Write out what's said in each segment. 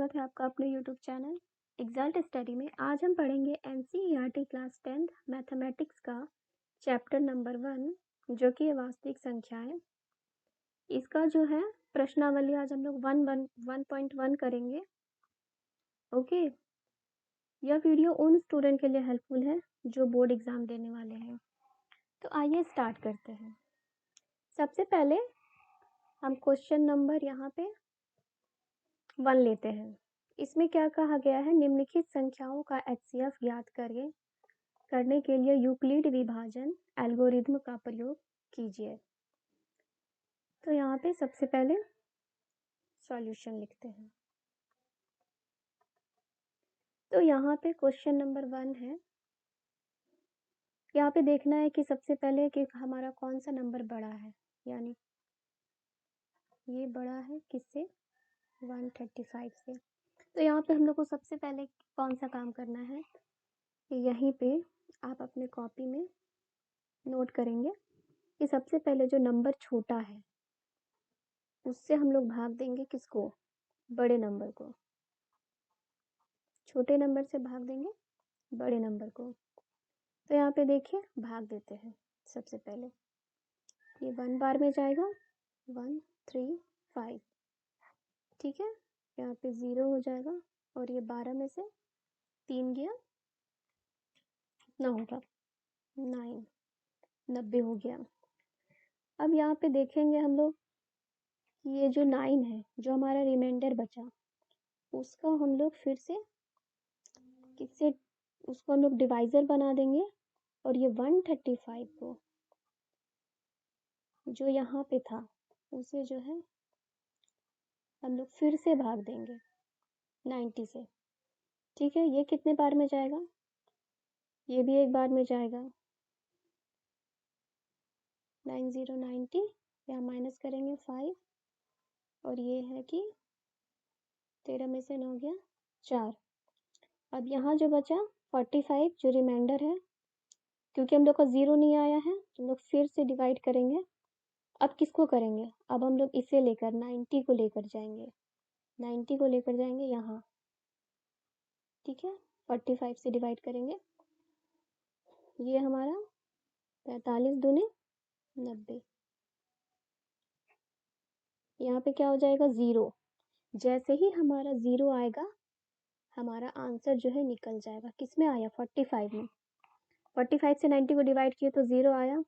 स्वागत है आपका अपने YouTube चैनल एग्जल्ट स्टडी में। आज हम पढ़ेंगे NCERT क्लास 10th मैथमेटिक्स का चैप्टर नंबर 1 जो कि है वास्तविक संख्याएं। इसका जो है प्रश्नावली आज हम लोग 1.1 करेंगे। ओके, यह वीडियो उन स्टूडेंट के लिए हेल्पफुल है जो बोर्ड एग्जाम देने वाले हैं। तो आइए स्टार्ट करते हैं। सबसे पहले हम क्वेश्चन नंबर यहाँ पे 1 लेते हैं। इसमें क्या कहा गया है, निम्नलिखित संख्याओं का HCF ज्ञात करने के लिए यूक्लिड विभाजन एल्गोरिथ्म का प्रयोग कीजिए। तो यहाँ पे सबसे पहले सॉल्यूशन लिखते हैं। तो यहाँ पे क्वेश्चन नंबर 1 है। यहाँ पे देखना है कि सबसे पहले कि हमारा कौन सा नंबर बड़ा है, यानी ये बड़ा है किससे, 135 से। तो यहाँ पे हम लोग को सबसे पहले कौन सा काम करना है कि यहीं पे आप अपने कॉपी में नोट करेंगे कि सबसे पहले जो नंबर छोटा है उससे हम लोग भाग देंगे किसको, बड़े नंबर को। छोटे नंबर से भाग देंगे बड़े नंबर को। तो यहाँ पे देखिए भाग देते हैं। सबसे पहले ये 1 बार में जाएगा, 1 3 5, ठीक है। यहाँ पे 0 हो जाएगा और ये 12 में से 3 गया, कितना होगा 9, 90 हो गया। अब यहाँ पे देखेंगे हम लोग कि ये जो 9 है, जो हमारा रिमाइंडर बचा, उसका हम लोग फिर से किससे, उसको हम लोग डिवाइज़र बना देंगे और ये 135 को जो यहाँ पे था उसे जो है हम लोग फिर से भाग देंगे 90 से, ठीक है। ये कितने बार में जाएगा, ये भी एक बार में जाएगा, 90 90, यहाँ माइनस करेंगे 5 और ये है कि 13 में से 9 गया 4। अब यहाँ जो बचा 45 जो रिमाइंडर है, क्योंकि हम लोग का 0 नहीं आया है तो हम लोग फिर से डिवाइड करेंगे। अब किसको करेंगे, अब हम लोग इसे लेकर 90 को लेकर जाएंगे, 90 को लेकर जाएंगे यहाँ, ठीक है। 45 से डिवाइड करेंगे, ये हमारा 45 दूने 90, यहाँ पे क्या हो जाएगा 0। जैसे ही हमारा 0 आएगा हमारा आंसर जो है निकल जाएगा। किस में आया, 45 में। 45 से 90 को डिवाइड किए तो 0 आया।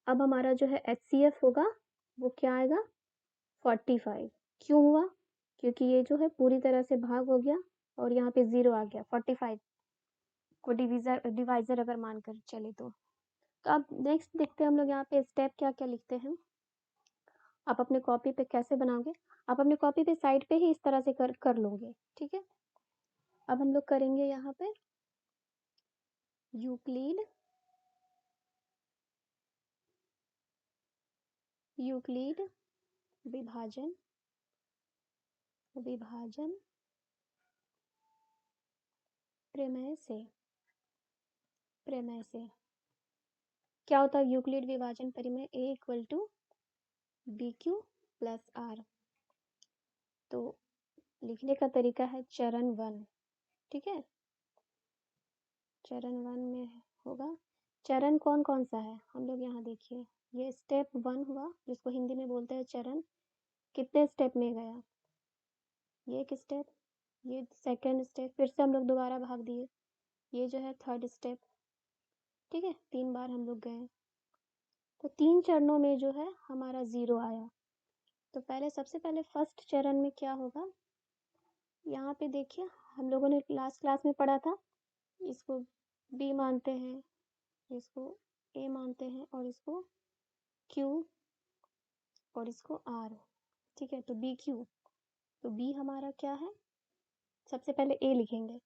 अब हमारा जो है HCF होगा वो क्या आएगा, 45। क्यों हुआ, क्योंकि ये जो है पूरी तरह से भाग हो गया और यहाँ पे 0 आ गया। 45 को डिवाइजर अगर मानकर चले तो अब नेक्स्ट देखते हैं हम लोग यहाँ पे स्टेप क्या क्या लिखते हैं। आप अपने कॉपी पे कैसे बनाओगे, आप अपने कॉपी पे साइड पे ही इस तरह से कर लोगे, ठीक है। अब हम लोग करेंगे यहाँ पे यूक्लिड विभाजन प्रमेय से क्या होता है यूक्लिड विभाजन परिमेय, A = BQ + R। तो लिखने का तरीका है चरण 1, ठीक है। चरण 1 में होगा, चरण कौन कौन सा है, हम लोग यहाँ देखिए, ये स्टेप 1 हुआ जिसको हिंदी में बोलते हैं चरण। कितने स्टेप में गया, ये एक स्टेप, ये सेकंड स्टेप, फिर से हम लोग दोबारा भाग दिए, ये जो है थर्ड स्टेप, ठीक है। 3 बार हम लोग गए, तो 3 चरणों में जो है हमारा 0 आया। तो पहले सबसे पहले फर्स्ट चरण में क्या होगा, यहाँ पे देखिए हम लोगों ने लास्ट क्लास में पढ़ा था, इसको B मानते हैं, इसको A मानते हैं और इसको Q और इसको R, ठीक है। तो BQ, तो B हमारा क्या है, सबसे पहले A लिखेंगे।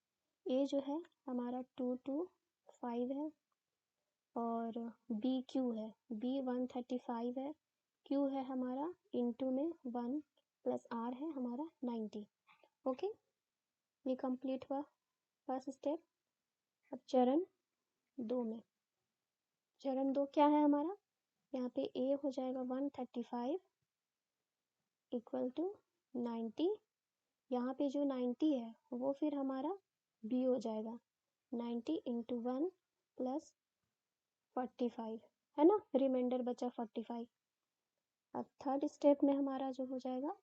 A जो है हमारा 2 2 5 है और BQ है, B 135 है, Q है हमारा इंटू में 1 + R है हमारा 90। ओके, ये कंप्लीट हुआ फर्स्ट स्टेप। अब चरण 2 में, चरण 2 क्या है हमारा, यहाँ पे A हो जाएगा 135 = 90, यहाँ पे जो 90 है वो फिर हमारा b हो जाएगा, 90 इंटू 1 प्लस 45, है ना, रिमाइंडर बचा 45। अब थर्ड स्टेप में हमारा जो हो जाएगा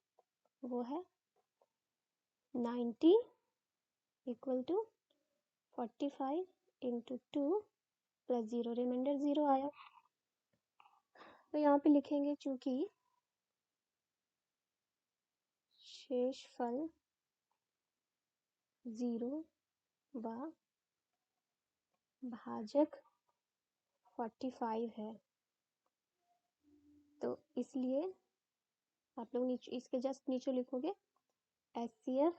वो है 90 equal to 45 into 2 plus 0, remainder 0 आया। तो यहाँ पे लिखेंगे चूंकि शेषफल 0 व भाजक 45 है, तो इसलिए आप लोग नीचे इसके जस्ट नीचे लिखोगे HCF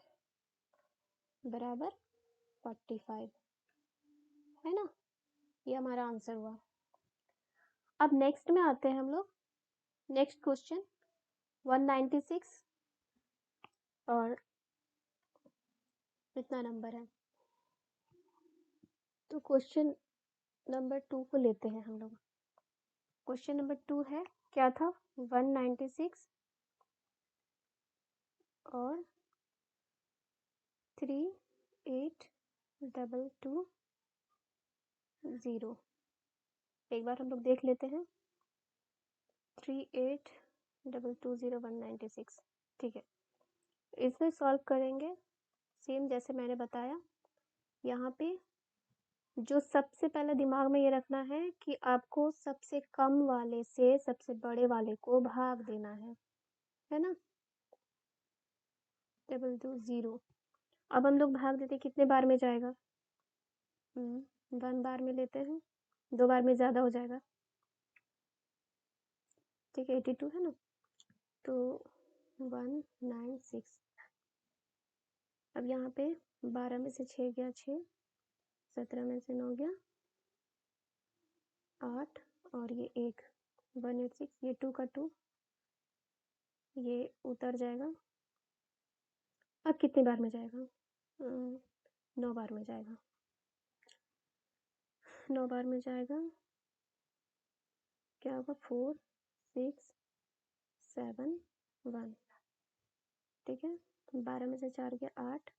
बराबर 45, है ना, ये हमारा आंसर हुआ। अब नेक्स्ट में आते हैं हम लोग, नेक्स्ट क्वेश्चन 196 और कितना नंबर है, तो क्वेश्चन नंबर 2 को लेते हैं हम लोग। क्वेश्चन नंबर 2 है, क्या था, 196 और 382220। एक बार हम लोग देख लेते हैं, 38220196, ठीक है। इसमें सॉल्व करेंगे सेम जैसे मैंने बताया। यहाँ पे जो सबसे पहले दिमाग में ये रखना है कि आपको सबसे कम वाले से सबसे बड़े वाले को भाग देना है ना, 220। अब हम लोग भाग देते कितने बार में जाएगा, 1 बार में लेते हैं, 2 बार में ज़्यादा हो जाएगा, ठीक है, 82 है ना, तो 196। अब यहाँ पे 12 में से 6 गया 6, 17 में से 9 गया 8, और ये 1, 186, ये 2 का 2, ये उतर जाएगा। अब कितने बार में जाएगा, 9 बार में जाएगा, 9 बार में जाएगा, क्या होगा, 4 6 7 1, ठीक है। 12 में से 4 गया 8,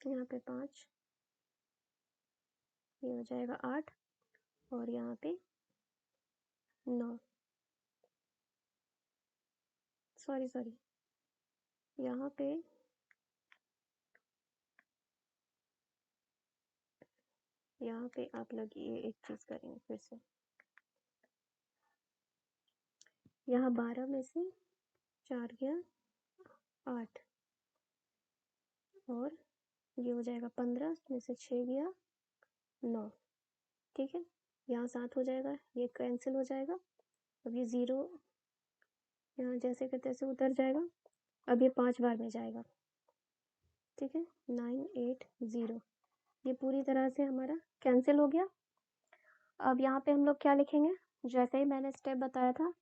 यहाँ पे 5, ये हो जाएगा 8, और यहाँ पे 9, सॉरी यहाँ पे आप लोग ये एक चीज़ करेंगे फिर से, यहाँ 12 में से 4 गया 8, और ये हो जाएगा 15 में से 6 गया 9, ठीक है। यहाँ 7 हो जाएगा, ये कैंसिल हो जाएगा। अब ये 0 यहाँ जैसे के तैसे उतर जाएगा। अब ये 5 बार में जाएगा, ठीक है, 980, ये पूरी तरह से हमारा कैंसिल हो गया। अब यहाँ पे हम लोग क्या लिखेंगे, जैसे ही मैंने स्टेप बताया था,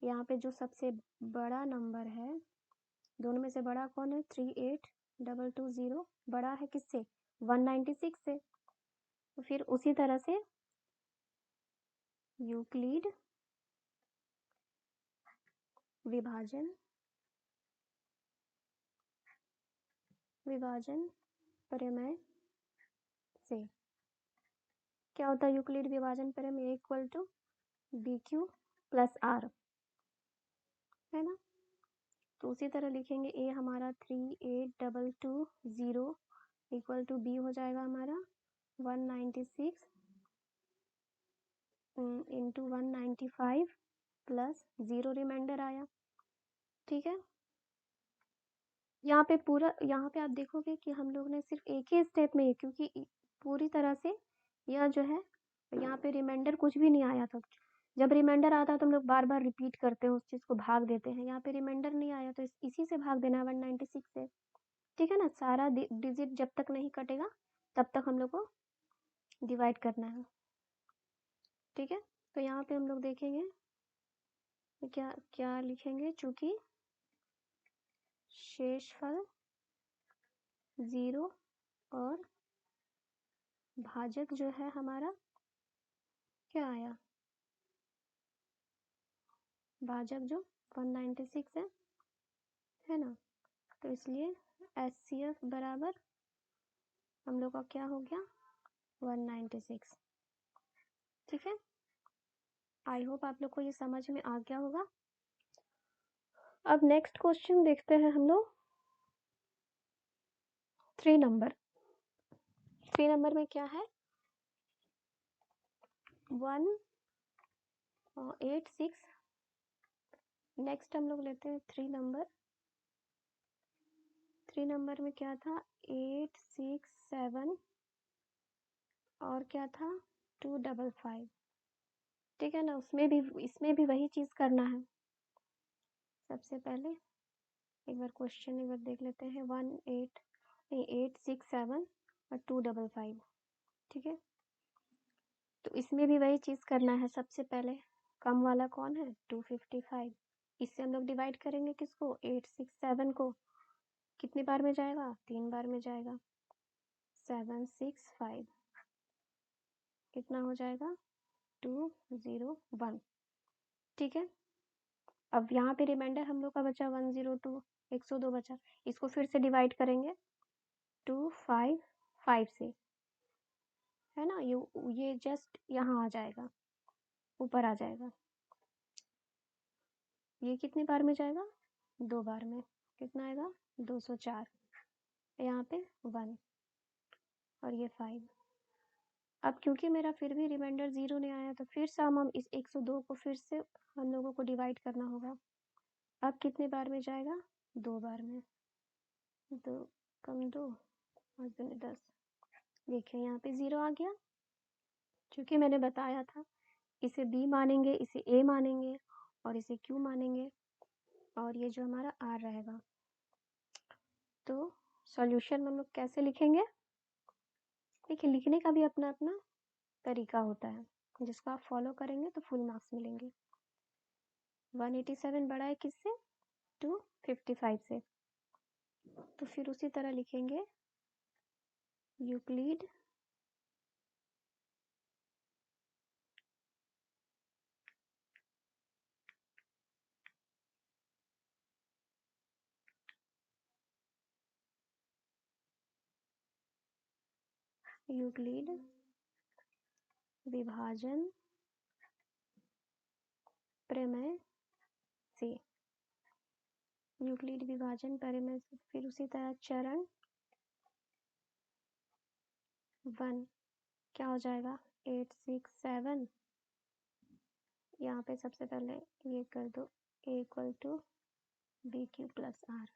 यहाँ पे जो सबसे बड़ा नंबर है, दोनों में से बड़ा कौन है, 38220, बड़ा है किससे, 196 से। तो फिर उसी तरह से यूक्लिड विभाजन प्रमेय से क्या होता है, यूक्लिड विभाजन प्रमेय equal to BQ plus R, है ना। तो उसी तरह लिखेंगे, ए हमारा 38220 इक्वल टू बी हो जाएगा हमारा 196 इंटू 195 प्लस 0, रिमाइंडर आया, ठीक है। यहाँ पे आप देखोगे कि हम लोग ने सिर्फ एक ही स्टेप में, क्योंकि पूरी तरह से यह जो है, यहाँ पे रिमाइंडर कुछ भी नहीं आया था। जब रिमाइंडर आता है तो हम लोग बार बार रिपीट करते हैं, उस चीज़ को भाग देते हैं। यहाँ पे रिमाइंडर नहीं आया तो इसी से भाग देना है, 196 से, ठीक है ना। सारा डिजिट जब तक नहीं कटेगा तब तक हम लोग को डिवाइड करना है, ठीक है। तो यहाँ पे हम लोग देखेंगे क्या क्या लिखेंगे, चूंकि शेषफल 0 और भाजक जो है हमारा क्या आया, भाजक जो 196 है ना, तो इसलिए HCF बराबर हम लोग का क्या हो गया 196। ठीक है, आई होप आप लोग को ये समझ में आ गया होगा। अब नेक्स्ट क्वेश्चन देखते हैं हम लोग 3 नंबर। 3 नंबर में क्या है 186। नेक्स्ट हम लोग लेते हैं 3 नंबर। 3 नंबर में क्या था 867 और क्या था 255। ठीक है ना, इसमें भी वही चीज़ करना है। सबसे पहले एक बार क्वेश्चन एक बार देख लेते हैं 867 और 255। ठीक है, तो इसमें भी वही चीज़ करना है। सबसे पहले कम वाला कौन है 255, इससे हम लोग डिवाइड करेंगे किसको 867 को। कितनी बार में जाएगा 3 बार में जाएगा 765 कितना हो जाएगा 201। ठीक है, अब यहाँ पे रिमाइंडर हम लोग का बचा 102 102 बचा, इसको फिर से डिवाइड करेंगे 255 से, है ना। ये जस्ट यहाँ आ जाएगा, ऊपर आ जाएगा। ये कितनी बार में जाएगा 2 बार में, कितना आएगा 204। यहाँ पे 1 और ये 5। अब क्योंकि मेरा फिर भी रिमाइंडर 0 नहीं आया तो फिर से हम इस 102 को फिर से हम लोगों को डिवाइड करना होगा। अब कितने बार में जाएगा 2 बार में, 2 कम 2 और 10। देखिए यहाँ पे 0 आ गया, क्योंकि मैंने बताया था इसे B मानेंगे, इसे A मानेंगे और इसे Q मानेंगे, और ये जो हमारा R रहेगा। तो सॉल्यूशन में हम लोग कैसे लिखेंगे, देखिए लिखने का भी अपना अपना तरीका होता है, जिसको आप फॉलो करेंगे तो फुल मार्क्स मिलेंगे। 187 बड़ा है किससे 255 से, तो फिर उसी तरह लिखेंगे यूक्लिड विभाजन प्रमेय से, यूक्लिड विभाजन प्रमेय से। फिर उसी तरह चरण 1 क्या हो जाएगा 867। यहाँ पे सबसे पहले ये कर दो A equal to BQ plus R।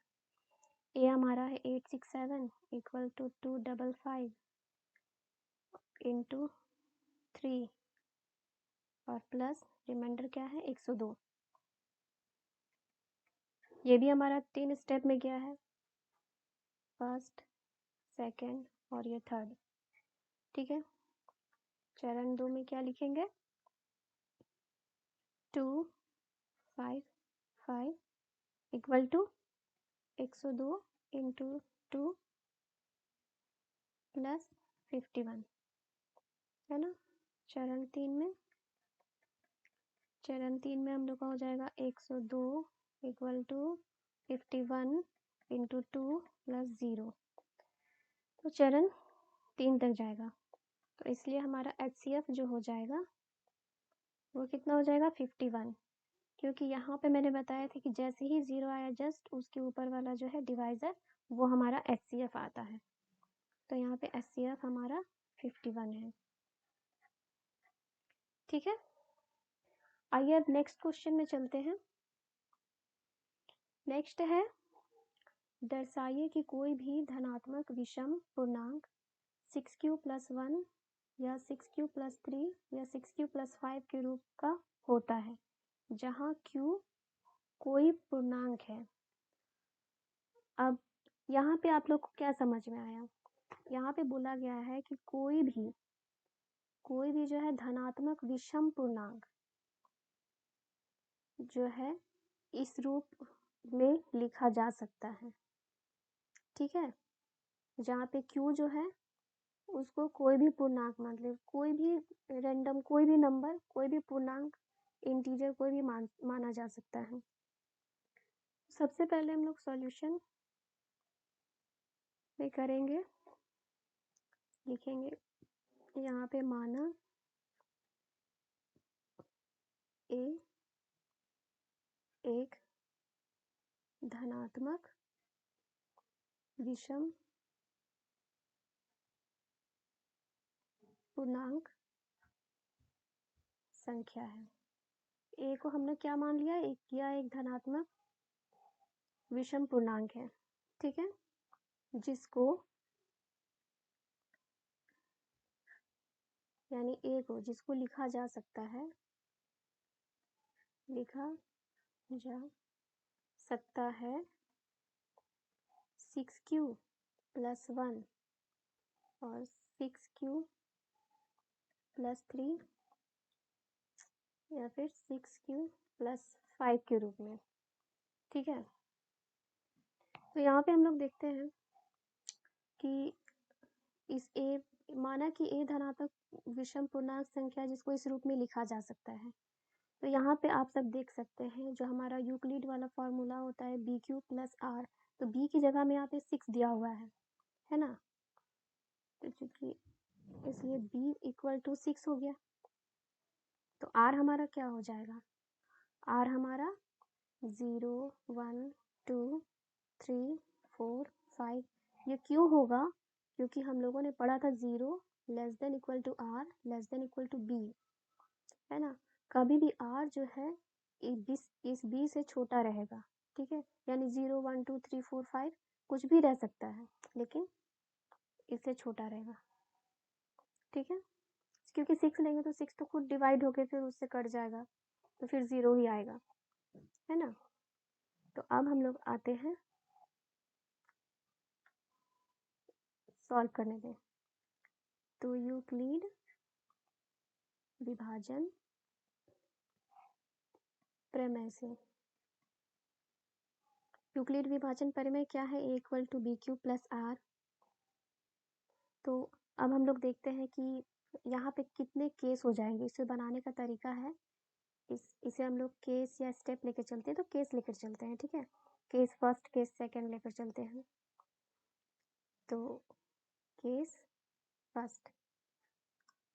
A हमारा है 867 इक्वल टू 255 इंटू 3 और प्लस रिमाइंडर क्या है 102। ये भी हमारा 3 स्टेप में गया है, फर्स्ट सेकंड और ये थर्ड। ठीक है, चरण 2 में क्या लिखेंगे 255 इक्वल टू 102 इंटू 2 प्लस 51, है ना। चरण 3 में हम लोग का हो जाएगा 102 इक्वल टू 51 इंटू 2 प्लस 0। तो चरण 3 तक जाएगा, तो इसलिए हमारा HCF जो हो जाएगा वो कितना हो जाएगा 51, क्योंकि यहाँ पे मैंने बताया था कि जैसे ही 0 आया जस्ट उसके ऊपर वाला जो है डिवाइज़र वो हमारा HCF आता है। तो यहाँ पे HCF हमारा 51 है। ठीक है, आइए अब नेक्स्ट क्वेश्चन में चलते हैं। नेक्स्ट है दर्शाइए कि कोई भी धनात्मक विषम पूर्णांक 6q प्लस 1 या 6q प्लस 3 या 6q प्लस 5 के रूप का होता है, जहाँ q कोई पूर्णांक है। अब यहाँ पे आप लोग को क्या समझ में आया, यहाँ पे बोला गया है कि कोई भी जो है धनात्मक विषम पूर्णांक जो है इस रूप में लिखा जा सकता है। ठीक है, जहाँ पे q जो है उसको कोई भी पूर्णांक मतलब कोई भी रैंडम कोई भी नंबर कोई भी पूर्णांक इंटीजर कोई भी माना जा सकता है। सबसे पहले हम लोग सॉल्यूशन में करेंगे, लिखेंगे यहाँ पे माना ए एक धनात्मक विषम पूर्णांक संख्या है। ए को हमने क्या मान लिया, एक धनात्मक विषम पूर्णांक है, ठीक है, जिसको यानी ए को जिसको लिखा जा सकता है, लिखा जा सकता है 6q प्लस 1 और 6q प्लस 3 या फिर 6q प्लस 5 के रूप में, ठीक है। तो यहाँ पे हम लोग देखते हैं कि इस ए माना कि ए धनात्मक विषम पूर्णांक संख्या जिसको इस रूप में लिखा जा सकता है। तो यहाँ पे आप सब देख सकते हैं जो हमारा यूक्लिड वाला फॉर्मूला होता है बी क्यू प्लस आर, तो बी की जगह में यहाँ पे 6 दिया हुआ है ना, तो चूंकि इसलिए बी इक्वल टू 6 हो गया, तो आर हमारा क्या हो जाएगा, आर हमारा 0 1 2 3 4 5, ये क्यों होगा, क्योंकि हम लोगों ने पढ़ा था 0 less than equal to R less than equal to B, है ना। कभी भी आर जो है इस बी से छोटा रहेगा, ठीक है, यानी 0 1 2 3 4 5 कुछ भी रह सकता है, लेकिन इससे छोटा रहेगा, ठीक है, क्योंकि 6 लेंगे तो 6 तो खुद डिवाइड होके फिर उससे कट जाएगा, तो फिर 0 ही आएगा, है ना। तो अब हम लोग आते हैं सॉल्व करने पे। तो यूक्लिड विभाजन प्रमेय से, यूक्लिड विभाजन प्रमेय क्या है, A equal to B Q plus R. तो अब हम लोग देखते हैं कि यहाँ पे कितने केस हो जाएंगे, इसे बनाने का तरीका है, इसे हम लोग केस या स्टेप लेकर चलते हैं, तो केस लेकर चलते हैं, ठीक है, केस फर्स्ट केस सेकंड लेकर चलते हैं। तो case first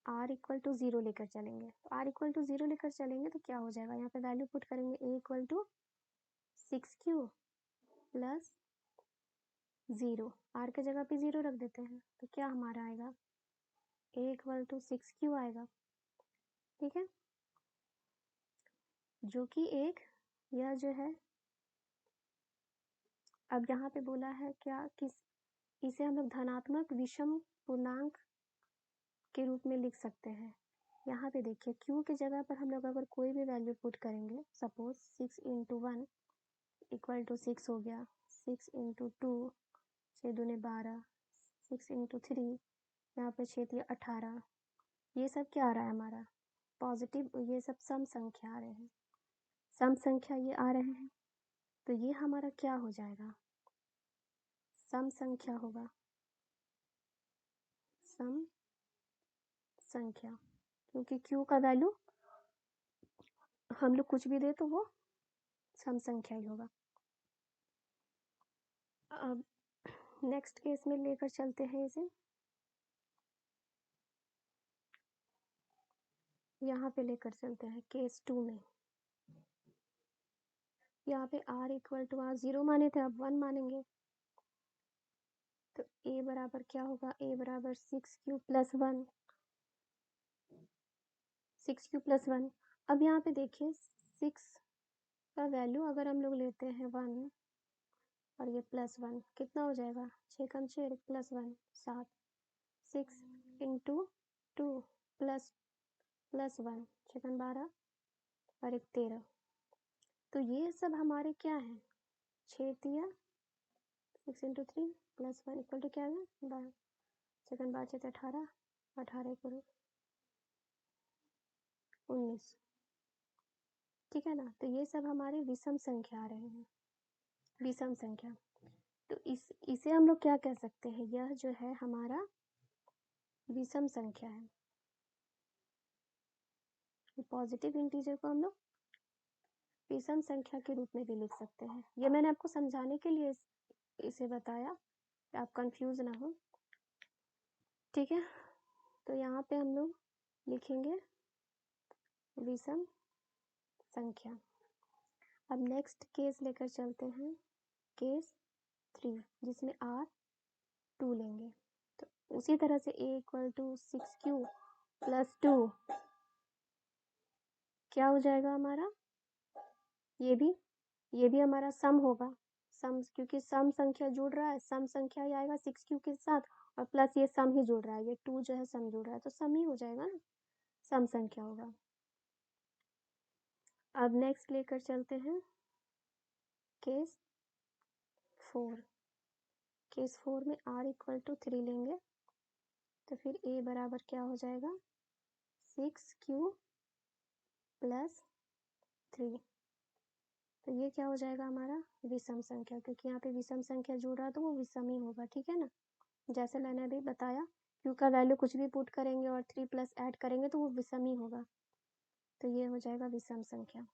r equal to 0 लेकर चलेंगे, तो r इक्वल टू 0 लेकर चलेंगे तो क्या हो जाएगा, यहाँ पे वैल्यू पुट करेंगे a equal to 6q plus 0, r के जगह पे 0 रख देते हैं, तो क्या हमारा आएगा a इक्वल टू 6q आएगा, ठीक है, जो कि एक यह जो है, अब यहाँ पे बोला है क्या, किस इसे हम लोग धनात्मक विषम पूर्णांक के रूप में लिख सकते हैं। यहाँ पे देखिए q की जगह पर हम लोग अगर कोई भी वैल्यू पुट करेंगे, सपोज 6 इंटू 1 इक्वल टू 6 हो गया, 6 इंटू 2 6 दूने 12, 6 इंटू 3 यहाँ पे 6 दिया 18, ये सब क्या आ रहा है हमारा पॉजिटिव, ये सब सम संख्या आ रहे हैं, सम संख्या ये आ रहे हैं, तो ये हमारा क्या हो जाएगा, सम संख्या होगा, सम संख्या, क्योंकि q का वैल्यू हम लोग कुछ भी दे तो वो सम संख्या ही होगा। अब नेक्स्ट केस में लेकर चलते हैं इसे, यहाँ पे लेकर चलते हैं केस 2 में, यहाँ पे r इक्वल टू r 0 माने थे, अब 1 मानेंगे, तो a बराबर क्या होगा, a बराबर 6q प्लस 1, 6q प्लस 1। अब यहाँ पे देखिए 6 का वैल्यू अगर हम लोग लेते हैं 1 और ये प्लस 1, कितना हो जाएगा, 6 कम 6 प्लस 1 7, 6 इंटू 2 प्लस 1 6 12 और 1 13, तो ये सब हमारे क्या है, 6 दिया 6 इंटू 3 प्लस 1 इक्वल टू क्या है 12, 6 12 6 18 18 करो 19, ठीक है ना। तो ये सब हमारे विषम संख्या आ रहे हैं, विषम संख्या, तो इसे हम लोग क्या कह सकते हैं, यह जो है हमारा विषम संख्या है, पॉजिटिव इंटीजर को हम लोग विषम संख्या के रूप में भी लिख सकते हैं। ये मैंने आपको समझाने के लिए इसे बताया, आप कंफ्यूज ना हो, ठीक है। तो यहाँ पे हम लोग लिखेंगे विषम संख्या। अब नेक्स्ट केस लेकर चलते हैं, केस 3, जिसमें R 2 लेंगे। तो उसी तरह से A = 6Q + 2 क्या हो जाएगा हमारा, ये भी हमारा सम होगा, सम, क्योंकि सम संख्या जुड़ रहा है, सम संख्या ही आएगा 6Q के साथ, और प्लस ये सम ही जुड़ रहा है, ये 2 जो है सम जुड़ रहा है, तो सम ही हो जाएगा ना, सम संख्या होगा। अब नेक्स्ट लेकर चलते हैं केस 4। केस 4 में R = 3 लेंगे, तो फिर A बराबर क्या हो जाएगा, 6Q + 3। तो ये क्या हो जाएगा हमारा विषम संख्या, क्योंकि यहाँ पे विषम संख्या जुड़ रहा है तो वो विषम ही होगा, ठीक है ना। जैसे मैंने अभी बताया, Q का वैल्यू कुछ भी पुट करेंगे और 3 प्लस ऐड करेंगे तो वो विषम ही होगा, तो ये हो जाएगा विषम संख्या।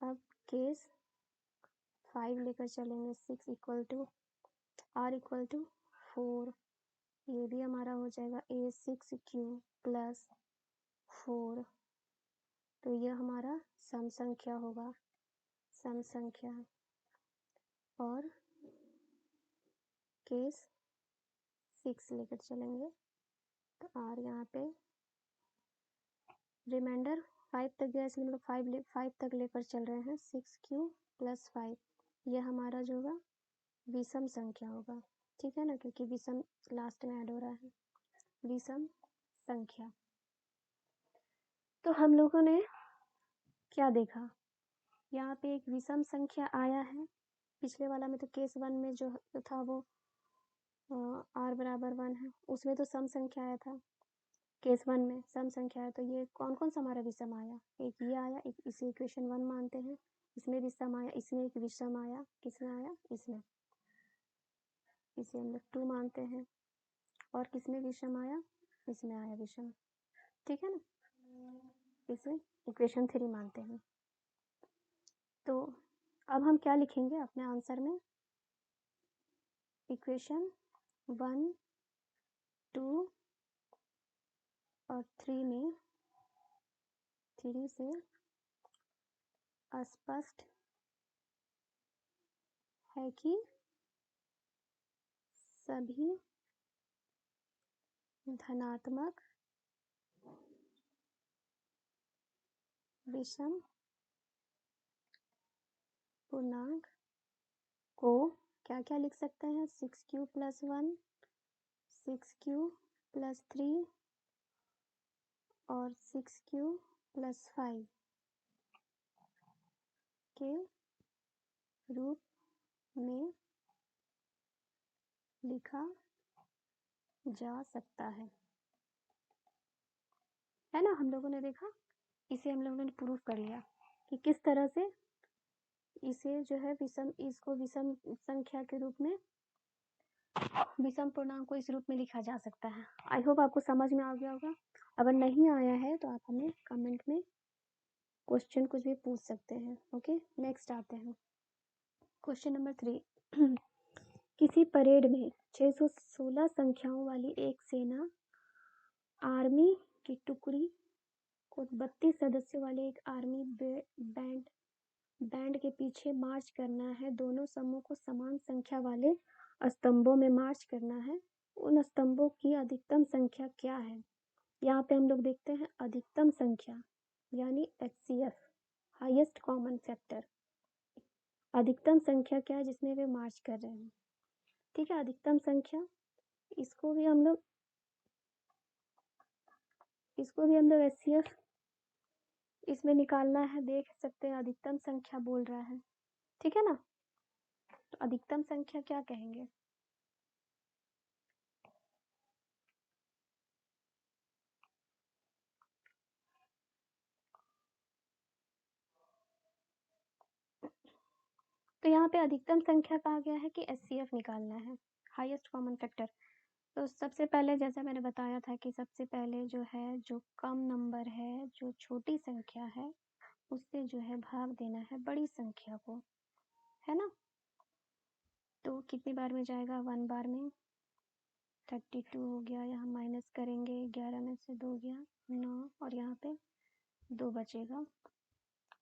अब केस 5 लेकर चलेंगे, 6 = R = 4, ये भी हमारा हो जाएगा A 6Q + 4, तो ये हमारा सम संख्या होगा, सम संख्या। और केस 6 लेकर चलेंगे, तो R यहाँ पे रिमाइंडर 5 तक गया, इसलिए हम लोग 5 तक लेकर चल रहे हैं, 6Q + 5, यह हमारा जो होगा विषम संख्या होगा, ठीक है ना, क्योंकि विषम लास्ट में ऐड हो रहा है, विषम संख्या। तो हम लोगों ने क्या देखा, यहाँ पे एक विषम संख्या आया है, पिछले वाला में तो केस 1 में जो था वो R = 1 है, उसमें तो सम संख्या आया था, केस 1 में सम संख्या है, तो ये कौन कौन सा हमारा विषम आया, एक ये आया, एक इसे इक्वेशन 1 मानते हैं, इसमें विषम आया, इसमें एक विषम आया, किसमें आया, इसमें, इसे हम लोग 2 मानते हैं, और किसमें विषम आया, इसमें आया विषम, ठीक है ना, इसे इक्वेशन 3 मानते हैं। तो अब हम क्या लिखेंगे अपने आंसर में, इक्वेशन 1, 2 और 3 में 3 से स्पष्ट है कि सभी धनात्मक विषम पूर्णांक को क्या क्या लिख सकते हैं, 6Q + 1, 6Q + 3 और 6Q + 5 के रूप में लिखा जा सकता है ना। हम लोगों ने देखा, इसे हम लोगों ने प्रूव कर लिया कि किस तरह से इसे जो है इसको विषम संख्या के रूप में, विषम पूर्णांक को इस रूप में लिखा जा सकता है। आई होप आपको समझ में आ गया होगा, अगर नहीं आया है तो आप हमें कमेंट में क्वेश्चन कुछ भी पूछ सकते हैं। ओके, नेक्स्ट आते हैं क्वेश्चन नंबर 3। किसी परेड में 616 संख्याओं वाली एक सेना आर्मी की टुकड़ी को 32 सदस्यों वाले एक आर्मी बैंड के पीछे मार्च करना है। दोनों समूह को समान संख्या वाले स्तंभों में मार्च करना है। उन स्तंभों की अधिकतम संख्या क्या है। यहाँ पे हम लोग देखते हैं अधिकतम संख्या यानी HCF, हाईएस्ट कॉमन फैक्टर। अधिकतम संख्या क्या है जिसमें वे मार्च कर रहे हैं, ठीक है। अधिकतम संख्या, इसको भी हम लोग HCF इसमें निकालना है, देख सकते हैं अधिकतम संख्या बोल रहा है, ठीक है ना। तो अधिकतम संख्या क्या कहेंगे, तो यहाँ पे अधिकतम संख्या कहा गया है कि HCF निकालना है, हाईएस्ट कॉमन फैक्टर। तो सबसे पहले जैसा मैंने बताया था कि सबसे पहले जो है, जो कम नंबर है, जो छोटी संख्या है, उससे जो है भाग देना है बड़ी संख्या को, है ना। तो कितनी बार में जाएगा? 1 बार में। 32 हो गया, यहाँ माइनस करेंगे, 11 में से 2 गया 9, और यहाँ पे 2 बचेगा,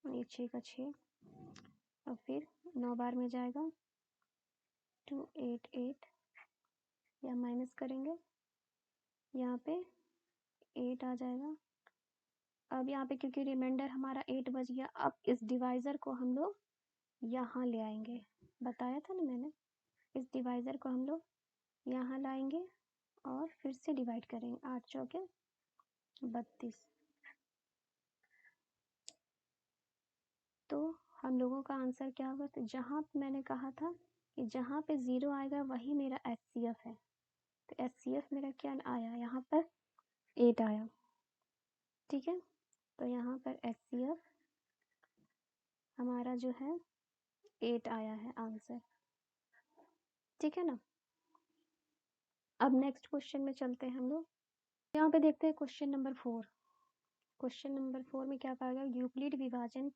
ये 6 का 6, और फिर 9 बार में जाएगा 288, या माइनस करेंगे, यहाँ पे 8 आ जाएगा। अब यहाँ पे क्योंकि रिमाइंडर हमारा 8 बच गया, अब इस डिवाइज़र को हम लोग यहाँ ले आएंगे, बताया था ना मैंने। इस डिवाइज़र को हम लोग यहाँ लाएंगे और फिर से डिवाइड करेंगे, 8 चौके 32। तो हम लोगों का आंसर क्या होगा? तो जहाँ मैंने कहा था कि जहाँ पे 0 आएगा वही मेरा HCF है, तो HCF मेरा क्या आया? यहाँ पर 8 आया, ठीक है। तो यहाँ पर HCF हमारा जो है 8 आया है आंसर, ठीक है ना। अब नेक्स्ट क्वेश्चन में चलते हैं हम लोग। यहाँ पे देखते हैं क्वेश्चन नंबर 4। क्वेश्चन नंबर 4 में क्या कहा गया? यूक्लिड विभाजन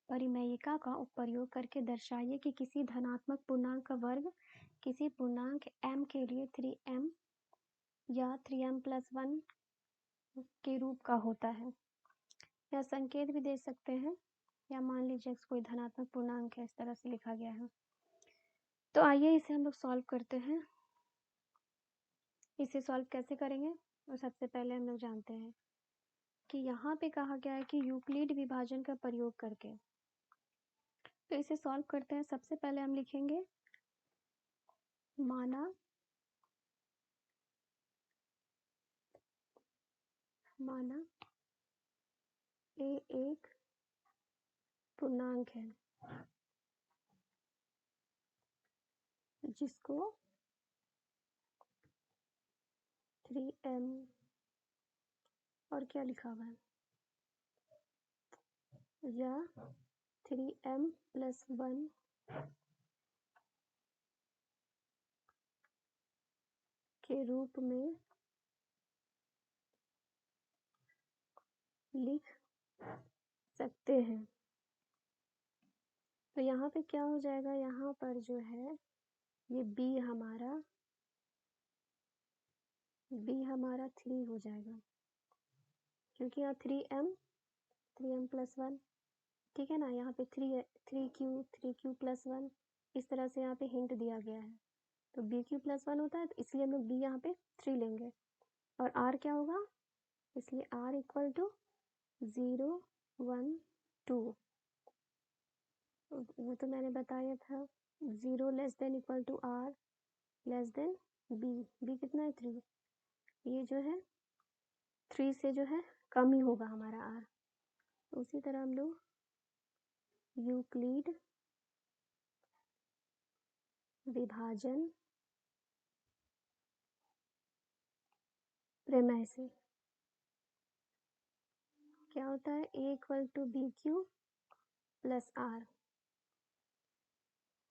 परिमेयिका का उपयोग करके दर्शाइए कि किसी धनात्मक पूर्णांक का वर्ग किसी पूर्णांक m के लिए 3m या 3m+1 के रूप का होता है। या संकेत भी दे सकते हैं, या मान लीजिए कोई धनात्मक पूर्णांक है, इस तरह से लिखा गया है। तो आइए इसे हम लोग सॉल्व करते हैं। इसे सॉल्व कैसे करेंगे? तो सबसे पहले हम लोग जानते हैं कि यहाँ पे कहा गया है कि यूक्लिड विभाजन का प्रयोग करके, तो इसे सॉल्व करते हैं। सबसे पहले हम लिखेंगे माना ए एक पूर्णांक है जिसको 3m और क्या लिखा हुआ है, या 3m+1 के रूप में लिख सकते हैं। तो यहाँ पे क्या हो जाएगा? यहाँ पर जो है ये b हमारा 3 हो जाएगा, क्योंकि यहाँ 3m+1, ठीक है ना। यहाँ पे 3q+1, इस तरह से यहाँ पे हिंट दिया गया है। तो bq+1 होता है, तो इसलिए हम लोग b यहाँ पे 3 लेंगे। और r क्या होगा? इसलिए r इक्वल टू 0 1 2, वो तो मैंने बताया था, 0 less than equal to r less than b कितना है? 3। ये जो है 3 से जो है कम ही होगा हमारा r। उसी तरह हम लोग यूक्लिड विभाजन प्रमेय से क्या होता है? a इक्वल टू bq+r,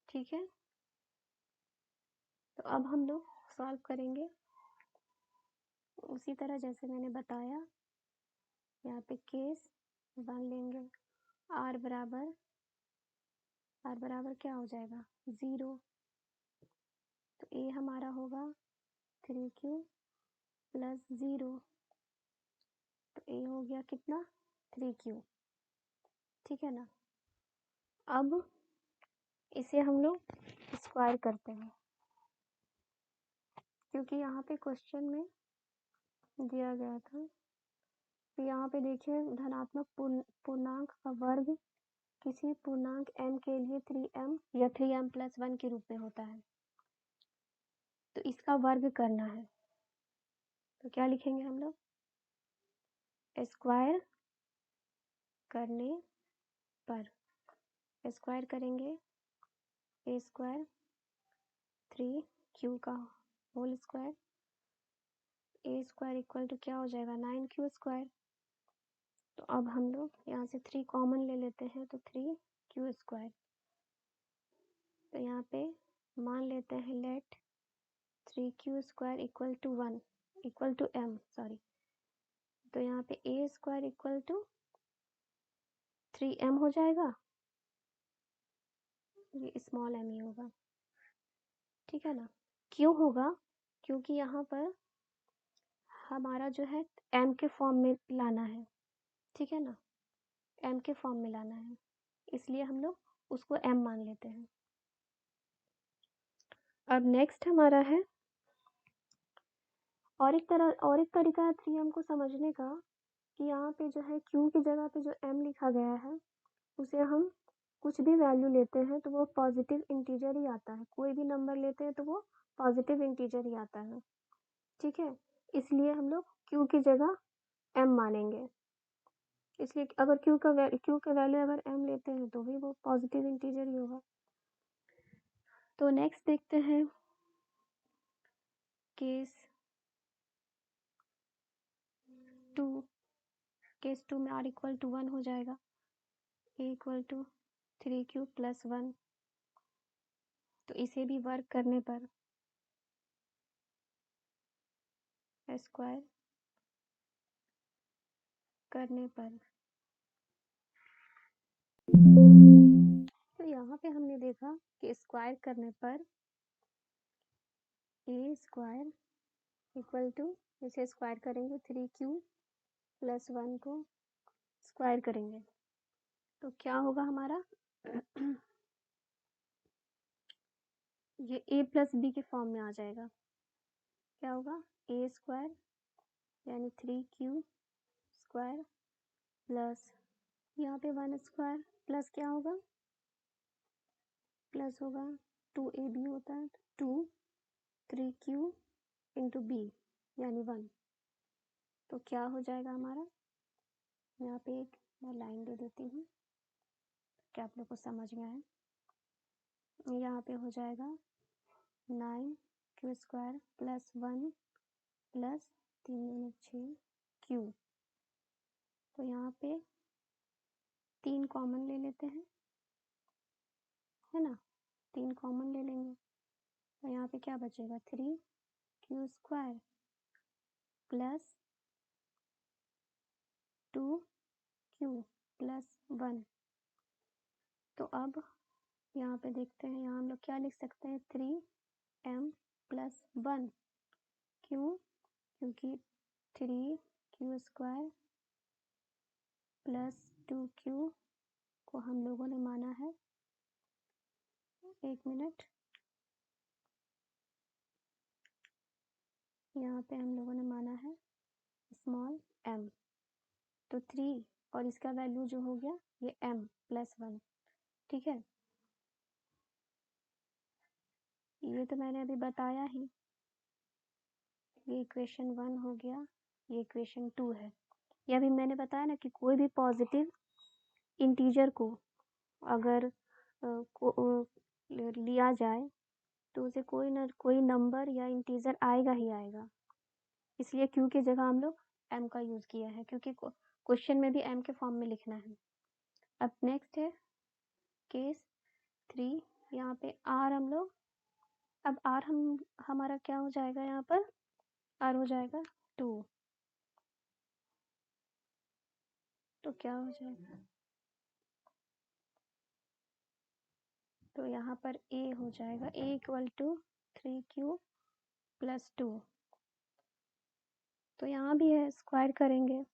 ठीक है। तो अब हम लोग सॉल्व करेंगे उसी तरह जैसे मैंने बताया। यहाँ पे केस 1 लेंगे, r बराबर क्या हो जाएगा? 0। तो a हमारा होगा 3q+0, तो a हो गया कितना? 3q, ठीक है ना। अब इसे हम लोग स्क्वायर करते हैं, क्योंकि यहाँ पे क्वेश्चन में दिया गया था। तो यहाँ पे देखिए धनात्मक पूर्णांक का वर्ग किसी पूर्णांक m के लिए 3m या 3m+1 के रूप में होता है, तो इसका वर्ग करना है। तो क्या लिखेंगे हम लोग? स्क्वायर करने पर, स्क्वायर करेंगे a स्क्वायर 3q का whole square, a square equal to क्या हो जाएगा? 9q square. तो अब हम लोग यहाँ से 3 कॉमन ले लेते हैं, तो 3q स्क्वायर। तो यहाँ पे मान लेते हैं let 3q square equal to 1 equal to m, sorry. तो यहाँ पे a square equal to 3m हो जाएगा, ये स्मॉल m ही होगा, ठीक है ना। क्यों होगा? क्योंकि यहाँ पर हमारा जो है m के फॉर्म में लाना है, ठीक है ना, m के फॉर्म में लाना है, इसलिए हम लोग उसको m मान लेते हैं। अब नेक्स्ट हमारा है और एक तरीका है 3m को समझने का कि यहाँ पे जो है q की जगह पे जो m लिखा गया है उसे हम कुछ भी वैल्यू लेते हैं तो वो पॉजिटिव इंटीजर ही आता है, कोई भी नंबर लेते हैं तो वो पॉजिटिव इंटीजर ही आता है, ठीक है। इसलिए हम लोग q की जगह m मानेंगे, इसलिए अगर q का वैल्यू अगर m लेते हैं तो भी वो पॉजिटिव इंटीजर ही होगा। तो नेक्स्ट देखते हैं केस 2। केस 2 में r इक्वल टू 1 हो जाएगा, a equal to 3q plus 1। तो इसे भी वर्क करने पर स्क्वायर करने पर तो यहाँ पे हमने देखा कि स्क्वायर करने पर a स्क्वायर इक्वल टू, इसे स्क्वायर करेंगे 3q प्लस 1 को स्क्वायर करेंगे तो क्या होगा हमारा ये a प्लस बी के फॉर्म में आ जाएगा। क्या होगा? a स्क्वायर यानी 3q स्क्वायर प्लस यहाँ पे 1 स्क्वायर प्लस क्या होगा? प्लस होगा 2ab होता है 2 3q इंटू बी यानी 1। तो क्या हो जाएगा हमारा? यहाँ पे एक मैं लाइन दे देती हूँ क्या आप लोग को समझ में आए। यहाँ पे हो जाएगा 9q square plus 1 plus 3 6 q। तो यहाँ पे 3 कॉमन ले लेते हैं, है ना, 3 कॉमन ले लेंगे तो यहाँ पे क्या बचेगा? 3q square plus 2q plus 1। तो अब यहाँ पे देखते हैं, यहाँ हम लोग क्या लिख सकते हैं? 3m plus 1। क्यों? क्योंकि 3q स्क्वायर प्लस 2q को हम लोगों ने माना है, एक मिनट, यहाँ पे हम लोगों ने माना है स्मॉल m। तो 3 और इसका वैल्यू जो हो गया ये m प्लस 1, ठीक है। ये तो मैंने अभी बताया ही, ये इक्वेशन 1 हो गया, ये इक्वेशन 2 है। ये अभी मैंने बताया ना कि कोई भी पॉजिटिव इंटीजर को अगर लिया जाए तो उसे कोई ना कोई नंबर या इंटीजर आएगा ही आएगा, इसलिए q की जगह हम लोग m का यूज़ किया है क्योंकि क्वेश्चन में भी m के फॉर्म में लिखना है। अब नेक्स्ट है केस 3। यहाँ पे r हम लोग, अब r हमारा क्या हो जाएगा? यहाँ पर r हो जाएगा 2। तो क्या हो जाएगा? तो यहाँ पर a हो जाएगा a equal to 3q plus 2। तो यहाँ भी है, स्क्वायर करेंगे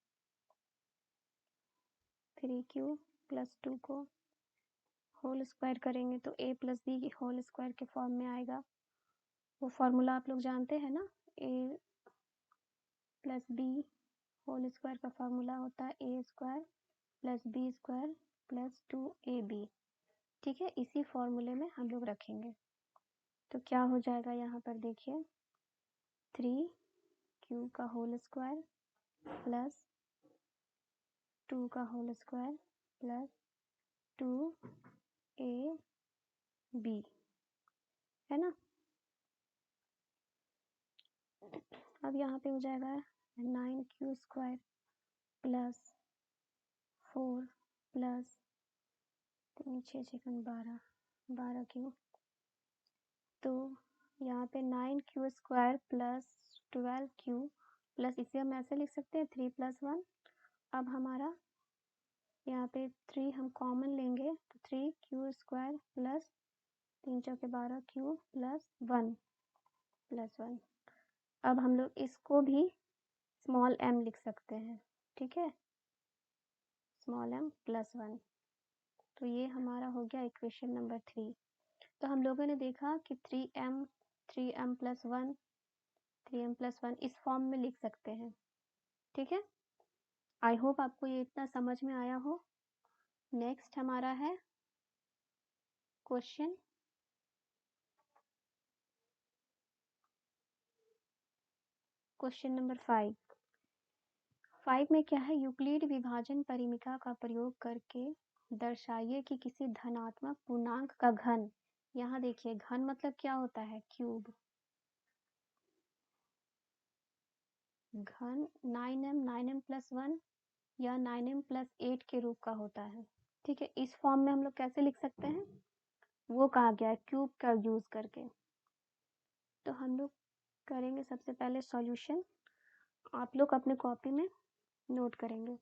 3q प्लस 2 को होल स्क्वायर करेंगे तो a plus B whole square के फॉर्म में आएगा। वो फॉर्मूला आप लोग जानते हैं ना, a plus B whole square का फॉर्मूला होता है a square plus B square plus 2ab, ठीक है। इसी फॉर्मूले में हम लोग रखेंगे तो क्या हो जाएगा? यहाँ पर देखिए 3q का होल स्क्वायर प्लस 2 का होल स्क्वायर प्लस 2ab, है ना। अब यहाँ पे हो जाएगा 9q square plus 4 plus 3 6 6 12q। तो यहाँ पे 9q square plus 12q plus, इसे हम ऐसे लिख सकते हैं 3 प्लस 1। अब हमारा यहाँ पे 3 हम कॉमन लेंगे तो 3q स्क्वायर प्लस 3 चौके 12 क्यूब +1 अब हम लोग इसको भी स्मॉल m लिख सकते हैं, ठीक है, स्मॉल m +1। तो ये हमारा हो गया इक्वेशन नंबर 3। तो हम लोगों ने देखा कि 3m + 1 इस फॉर्म में लिख सकते हैं, ठीक है। आई होप आपको ये इतना समझ में आया हो। नेक्स्ट हमारा है क्वेश्चन नंबर 5 में क्या है, यूक्लिड विभाजन परिमिता का प्रयोग करके दर्शाइए कि किसी धनात्मक पूर्णांक का घन, यहाँ देखिए घन मतलब क्या होता है, क्यूब, घन 9m + 1 या 9m + 8 के रूप का होता है, ठीक है। इस फॉर्म में हम लोग कैसे लिख सकते हैं, वो कहा गया है क्यूब का यूज करके। तो हम लोग करेंगे सबसे पहले सॉल्यूशन, आप लोग अपने कॉपी में नोट करेंगे।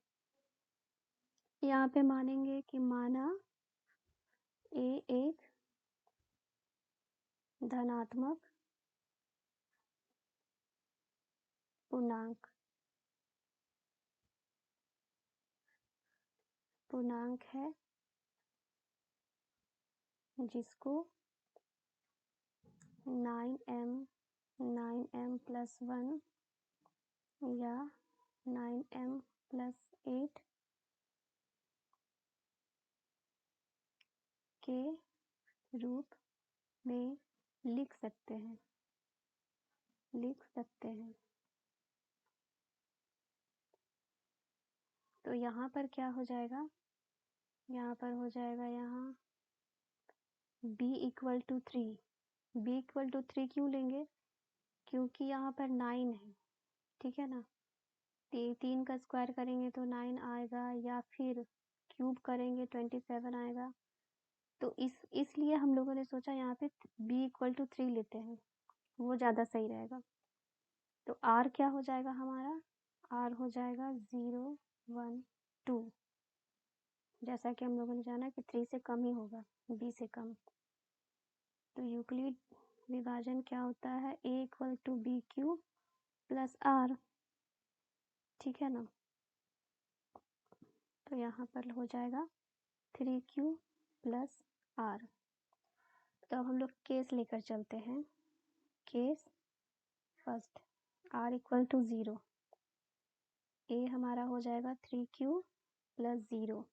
यहाँ पे मानेंगे कि माना ए एक धनात्मक पूर्णांक है जिसको 9m + 1 या 9m + 8 के रूप में लिख सकते हैं। तो यहाँ पर क्या हो जाएगा, यहाँ पर हो जाएगा यहाँ b = 3। b = 3 क्यों लेंगे, क्योंकि यहाँ पर 9 है, ठीक है ना। 3 का स्क्वायर करेंगे तो 9 आएगा, या फिर क्यूब करेंगे 27 आएगा। तो इसलिए हम लोगों ने सोचा यहाँ पे b = 3 लेते हैं, वो ज़्यादा सही रहेगा। तो r क्या हो जाएगा हमारा, r हो जाएगा 0 1 2, जैसा कि हम लोगों ने जाना कि 3 से कम ही होगा, b से कम। तो यूक्लिड विभाजन क्या होता है, a = b³ + r, ठीक है ना। तो यहाँ पर हो जाएगा 3³ + r। तो अब हम लोग केस लेकर चलते हैं। केस फर्स्ट, r = 0, a हमारा हो जाएगा 3³ + 0,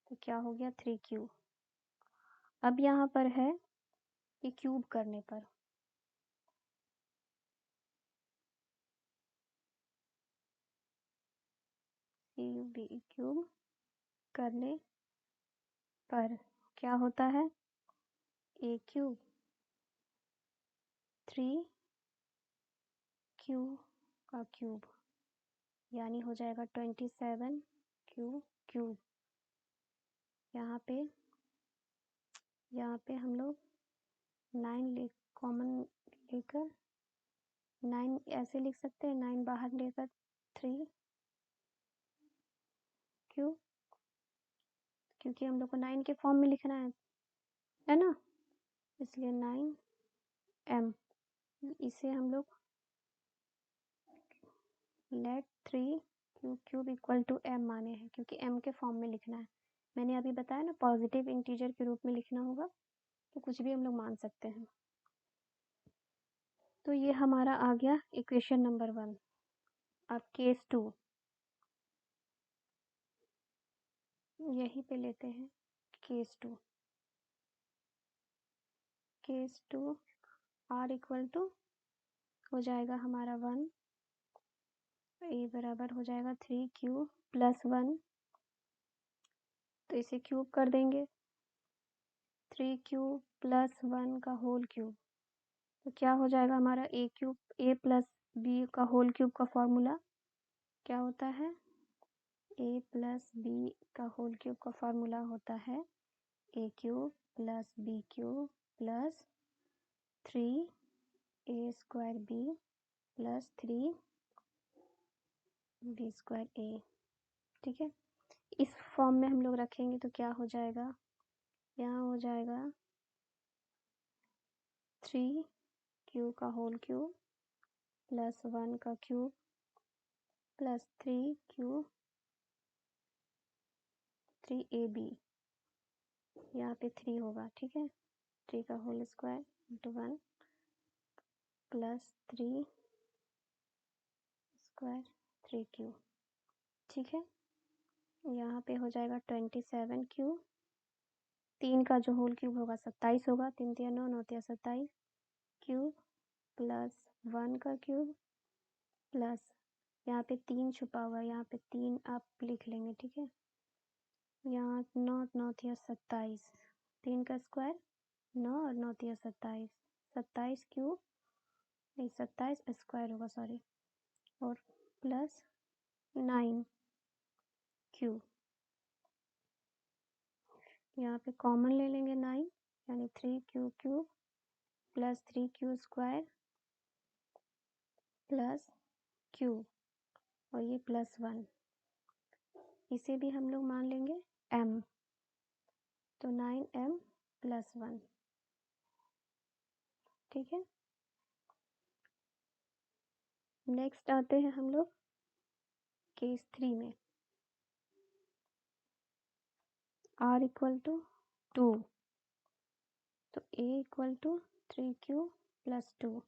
तो क्या हो गया 3³ अब यहाँ पर है कि क्यूब करने पर क्यूब करने पर क्या होता है, a³ 3q का क्यूब, यानी हो जाएगा 27q³। यहाँ पे हम लोग 9 कॉमन लेकर 9 ऐसे लिख सकते हैं, 9 बाहर लेकर 3q, क्योंकि हम लोग को 9 के फॉर्म में लिखना है ना, इसलिए 9m। इसे हम लोग लेट 3q³ = m माने हैं, क्योंकि m के फॉर्म में लिखना है। मैंने अभी बताया ना पॉजिटिव इंटीजर के रूप में लिखना होगा, तो कुछ भी हम लोग मान सकते हैं। तो ये हमारा आ गया इक्वेशन नंबर 1। अब केस 2 यहीं पे लेते हैं, केस 2 r = हो जाएगा हमारा 1, a बराबर हो जाएगा 3q + 1, तो इसे क्यूब कर देंगे, 3q + 1 का होल क्यूब, तो क्या हो जाएगा हमारा a + b का होल क्यूब का फॉर्मूला क्या होता है, a + b का होल क्यूब का फॉर्मूला होता है a³ + b³ + 3a² b + 3b² a, ठीक है। इस फॉर्म में हम लोग रखेंगे तो क्या हो जाएगा, यहाँ हो जाएगा 3q का होल क्यूब प्लस 1 का क्यूब प्लस 3ab, यहाँ पे 3 होगा, ठीक है। 3 का whole square into 1 plus 3 square 3q, ठीक है। यहाँ पे हो जाएगा 27q, 3 का जो होल क्यूब होगा 27 होगा, 3 3 9 9 27 क्यूब प्लस 1 का क्यूब प्लस यहाँ पे 3 छुपा हुआ है, यहाँ पे 3 आप लिख लेंगे, ठीक है। यहाँ 9 9 27, 3 का स्क्वायर 9 और 9 27, 27 क्यूब नहीं 27 स्क्वायर होगा, सॉरी, और प्लस 9 क्यूब, यहाँ पे कॉमन ले लेंगे 9, यानी 3q cube plus 3q square plus cube और ये प्लस 1, इसे भी हम लोग मान लेंगे m, तो 9m प्लस 1, ठीक है। नेक्स्ट आते हैं हम लोग केस 3 में, r इक्वल टू 2, तो a equal to 3q plus 2,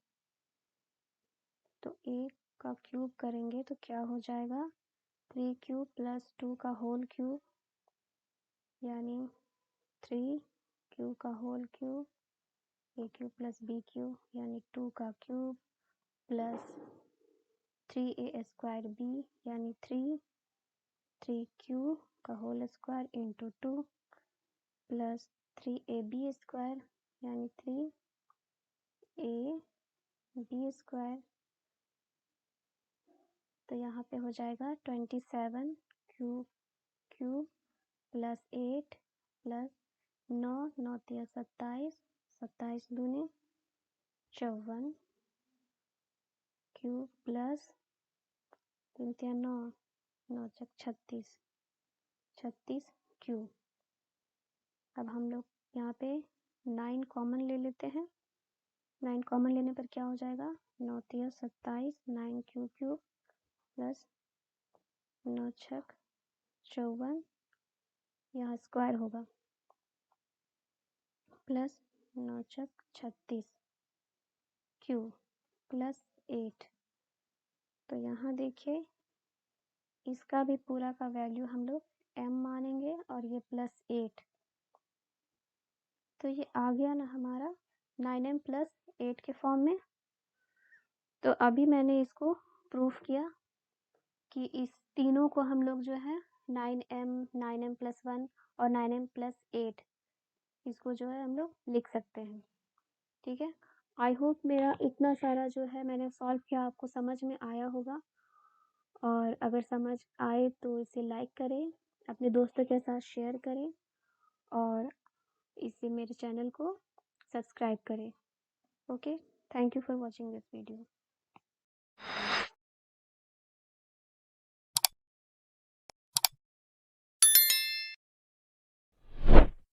तो a का क्यूब करेंगे तो क्या हो जाएगा 3q प्लस 2 का होल क्यूब, यानी 3q का whole cube, a cube plus b cube यानी 2 का cube plus 3a square b यानी 3q का whole square into 2 plus 3ab square यानी 3ab स्क्वायर, तो यहाँ पे हो जाएगा 27 क्यूब प्लस 8 प्लस 9 9 27, 27 दूनी 54 क्यूब प्लस 3 3 9 9 36, 36 क्यूब। अब हम लोग यहाँ पे 9 कॉमन ले लेते हैं, 9 कॉमन लेने पर क्या हो जाएगा 9 3 27, 9 क्यूब क्यूब प्लस 9 6 54, यहाँ स्क्वायर होगा प्लस 9 6 36 क्यूब प्लस 8, तो यहाँ देखिए इसका भी पूरा का वैल्यू हम लोग m मानेंगे और ये प्लस 8, तो ये आ गया ना हमारा 9m प्लस 8 के फॉर्म में। तो अभी मैंने इसको प्रूफ किया कि इस तीनों को हम लोग जो है 9m प्लस 1 और 9m प्लस 8 इसको जो है हम लोग लिख सकते हैं, ठीक है। आई होप मेरा इतना सारा जो है मैंने सॉल्व किया आपको समझ में आया होगा, और अगर समझ आए तो इसे लाइक करें, अपने दोस्तों के साथ शेयर करें और इसे मेरे चैनल को सब्सक्राइब करें। Okay, thank you for watching this video.